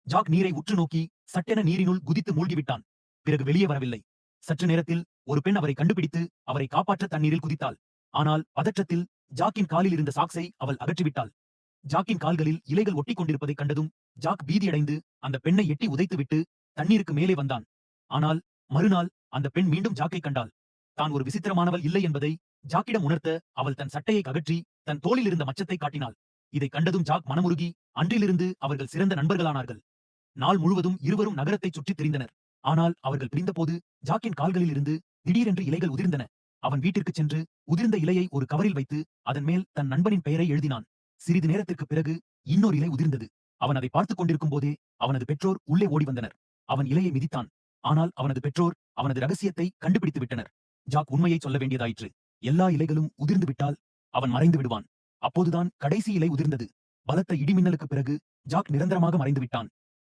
Jack நீரை உற்று நோக்கி சட்டென நீரினுள் குதித்து மூழ்கிவிட்டான். பிறகு வெளியே வரவில்லை. சற்று நேரத்தில் ஒரு பெண் அவரை கண்டுபிடித்து அவரை காப்பாற்ற தண்ணீரில் குதித்தாள். ஆனால் பதற்றத்தில் ஜாக்கின் காலில் இருந்த சாக்ஸை அவள் அகற்றிவிட்டாள். ஜாக்கின் கால்களில் இலைகள் ஒட்டிக் கொண்டிருப்பதைக் கண்டதும் ஜாக் பீதியடைந்து அந்த பெண்ணை எட்டி உதைத்துவிட்டு தண்ணீருக்கு மேலே வந்தான். ஆனால் மறுநாள் அந்த பெண் மீண்டும் ஜாக்கை கண்டாள். தான் ஒரு விசித்திரமானவள் இல்லை என்பதை ஜாக்கிடம் உணர்த்த அவள் தன் சட்டையை அகற்றி தன் தோளில் இருந்த மச்சத்தை காட்டினாள். இதைக் கண்டதும் ஜாக் மனமுருகி அன்றிலிருந்து அவர்கள் சிறந்த நண்பர்களானார்கள். நாள் முழுவதும் இருவரும் நகரத்தைச் சுற்றித் திரிந்தனர். ஆனால் அவர்கள் பிரிந்தபோது ஜாக்கின் கால்களில் இருந்து திடீரென்று இலைகள் உதிர்ந்தன. அவன் வீட்டிற்குச் சென்று உதிர்ந்த இலையை ஒரு கவரில் வைத்து அதன் மேல் தன் நண்பனின் பெயரை எழுதினான். சிறிது நேரத்திற்குப் பிறகு இன்னொரு இலை உதிர்ந்தது. அவன் அதை பார்த்துக் கொண்டிருக்கும் போதே அவனது பெற்றோர் உள்ளே ஓடி வந்தனர். அவன் இலையை மிதித்தான். ஆனால் அவனது பெற்றோர் அவனது ரகசியத்தை கண்டுபிடித்து விட்டனர். ஜாக் உண்மையை சொல்ல வேண்டியதாயிற்று. எல்லா இலைகளும் உதிர்ந்து விட்டால் அவன் மறைந்து விடுவான். அப்போதுதான் கடைசி இலை உதிர்ந்தது. பலத்த இடிமின்னலுக்குப் பிறகு ஜாக் நிரந்தரமாக மறைந்து விட்டான்.